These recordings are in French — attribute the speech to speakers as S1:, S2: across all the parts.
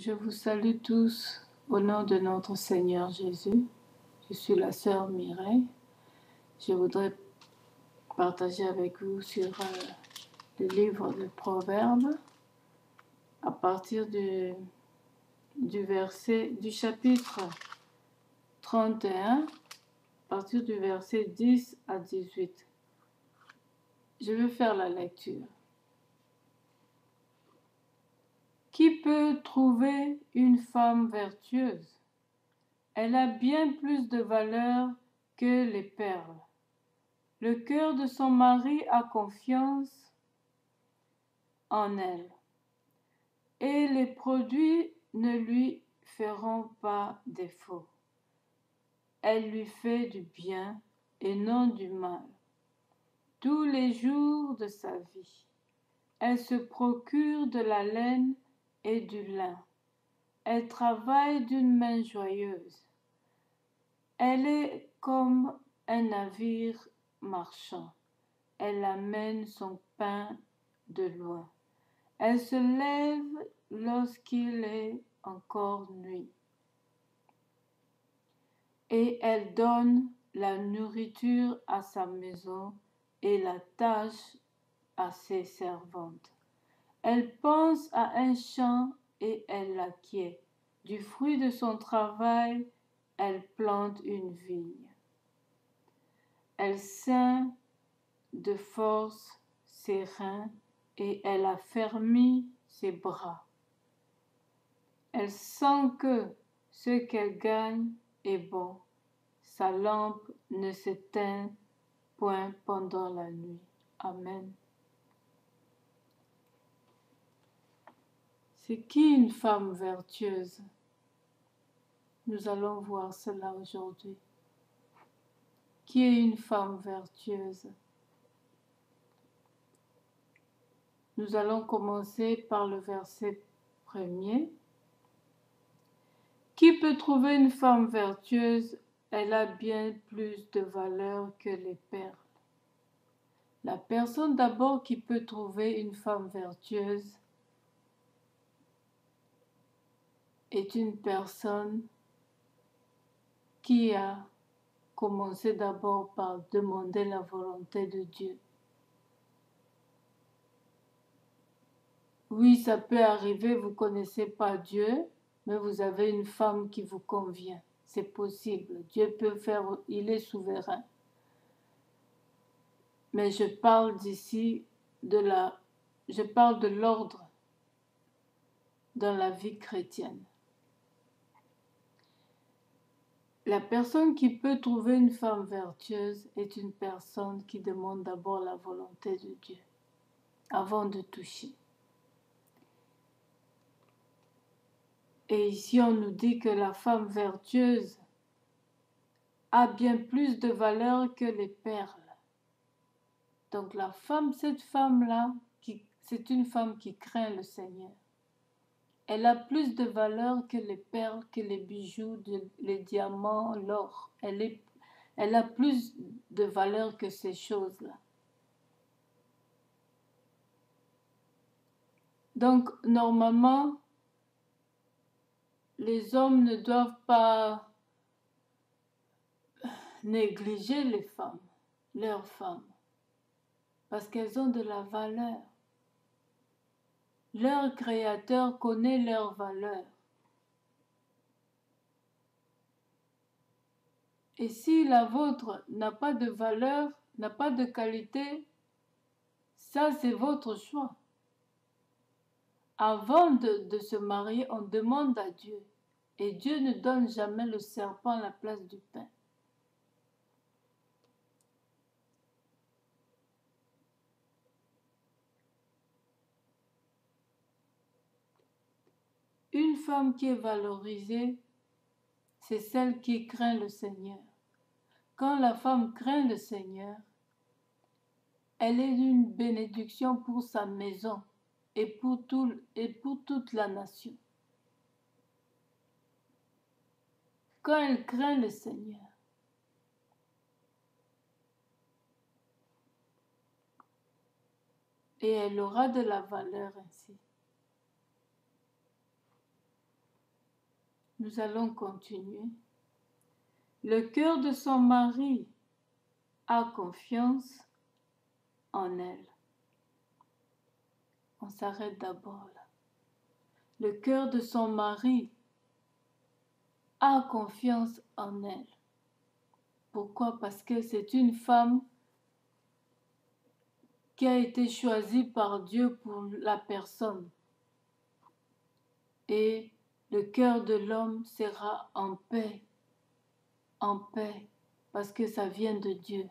S1: Je vous salue tous au nom de notre Seigneur Jésus. Je suis la sœur Mireille. Je voudrais partager avec vous sur le livre de Proverbes à partir du chapitre 31, à partir du verset 10 à 18. Je vais faire la lecture. Qui peut trouver une femme vertueuse? Elle a bien plus de valeur que les perles. Le cœur de son mari a confiance en elle, et les produits ne lui feront pas défaut. Elle lui fait du bien et non du mal, tous les jours de sa vie. Elle se procure de la laine et du lin. Elle travaille d'une main joyeuse. Elle est comme un navire marchand. Elle amène son pain de loin. Elle se lève lorsqu'il est encore nuit. Et elle donne la nourriture à sa maison et la tâche à ses servantes. Elle pense à un champ et elle l'acquiert. Du fruit de son travail, elle plante une vigne. Elle ceint de force ses reins et elle affermit ses bras. Elle sent que ce qu'elle gagne est bon. Sa lampe ne s'éteint point pendant la nuit. Amen. C'est qui une femme vertueuse? Nous allons voir cela aujourd'hui. Qui est une femme vertueuse? Nous allons commencer par le verset 1er. Qui peut trouver une femme vertueuse? Elle a bien plus de valeur que les perles. La personne d'abord qui peut trouver une femme vertueuse est une personne qui a commencé d'abord par demander la volonté de Dieu. Oui, ça peut arriver, vous ne connaissez pas Dieu, mais vous avez une femme qui vous convient. C'est possible. Dieu peut faire, il est souverain. Mais je parle d'ici je parle de l'ordre dans la vie chrétienne. La personne qui peut trouver une femme vertueuse est une personne qui demande d'abord la volonté de Dieu avant de toucher. Et ici, on nous dit que la femme vertueuse a bien plus de valeur que les perles. Donc cette femme-là, c'est une femme qui craint le Seigneur. Elle a plus de valeur que les perles, que les bijoux, les diamants, l'or. Elle a plus de valeur que ces choses-là. Donc, normalement, les hommes ne doivent pas négliger les femmes, leurs femmes, parce qu'elles ont de la valeur. Leur Créateur connaît leur valeur. Et si la vôtre n'a pas de valeur, n'a pas de qualité, ça c'est votre choix. Avant de se marier, on demande à Dieu. Et Dieu ne donne jamais le serpent à la place du pain. Une femme qui est valorisée, c'est celle qui craint le Seigneur. Quand la femme craint le Seigneur, elle est une bénédiction pour sa maison et pour toute la nation. Quand elle craint le Seigneur, et elle aura de la valeur ainsi. Nous allons continuer. Le cœur de son mari a confiance en elle. On s'arrête d'abord là. Le cœur de son mari a confiance en elle. Pourquoi? Parce que c'est une femme qui a été choisie par Dieu pour la personne. Et le cœur de l'homme sera en paix, parce que ça vient de Dieu.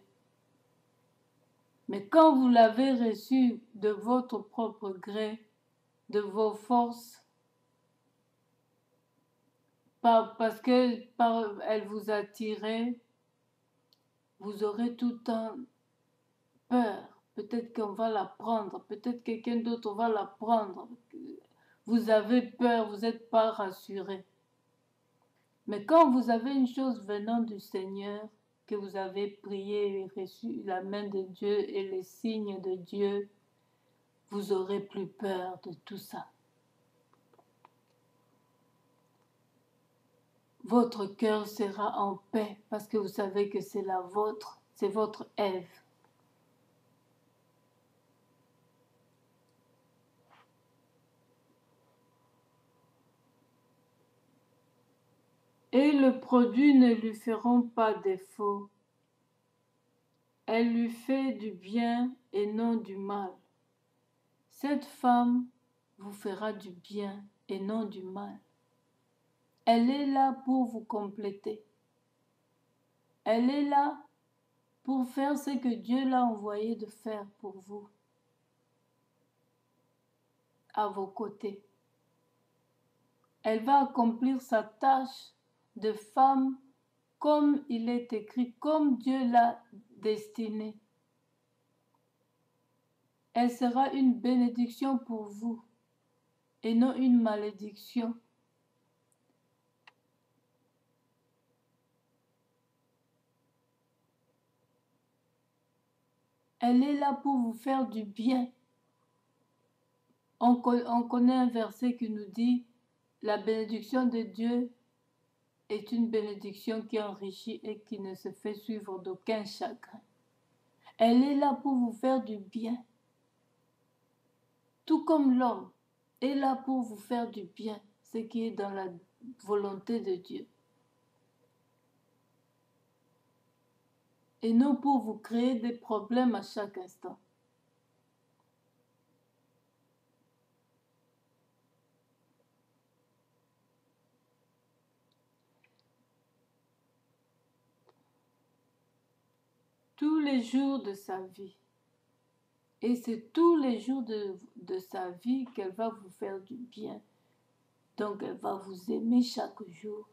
S1: Mais quand vous l'avez reçu de votre propre gré, de vos forces, parce qu'elle vous a tiré, vous aurez tout le temps peur. Peut-être qu'on va la prendre, peut-être quelqu'un d'autre va la prendre. Vous avez peur, vous n'êtes pas rassuré. Mais quand vous avez une chose venant du Seigneur, que vous avez prié et reçu la main de Dieu et les signes de Dieu, vous aurez plus peur de tout ça. Votre cœur sera en paix parce que vous savez que c'est la vôtre, c'est votre Ève. Et le produit ne lui feront pas défaut. Elle lui fait du bien et non du mal. Cette femme vous fera du bien et non du mal. Elle est là pour vous compléter. Elle est là pour faire ce que Dieu l'a envoyé de faire pour vous, à vos côtés. Elle va accomplir sa tâche de femme comme il est écrit, comme Dieu l'a destinée. Elle sera une bénédiction pour vous et non une malédiction. Elle est là pour vous faire du bien. On connaît un verset qui nous dit « La bénédiction de Dieu est une bénédiction qui enrichit et qui ne se fait suivre d'aucun chagrin. » Elle est là pour vous faire du bien. Tout comme l'homme est là pour vous faire du bien, ce qui est dans la volonté de Dieu. Et non pour vous créer des problèmes à chaque instant. Tous les jours de sa vie. Et c'est tous les jours de sa vie qu'elle va vous faire du bien. Donc elle va vous aimer chaque jour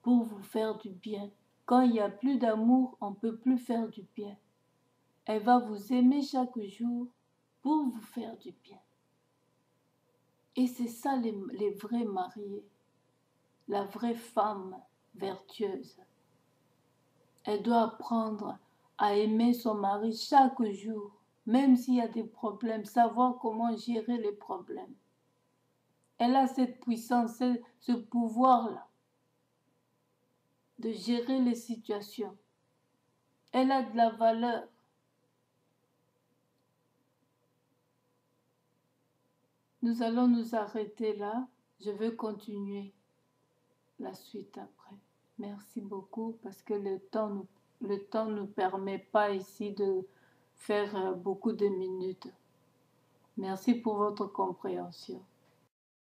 S1: pour vous faire du bien. Quand il n'y a plus d'amour, on ne peut plus faire du bien. Elle va vous aimer chaque jour pour vous faire du bien. Et c'est ça les vrais mariés, la vraie femme vertueuse. Elle doit apprendre à aimer son mari chaque jour, même s'il y a des problèmes, savoir comment gérer les problèmes. Elle a cette puissance, ce pouvoir-là de gérer les situations. Elle a de la valeur. Nous allons nous arrêter là. Je vais continuer la suite après. Merci beaucoup parce que le temps ne permet pas ici de faire beaucoup de minutes. Merci pour votre compréhension.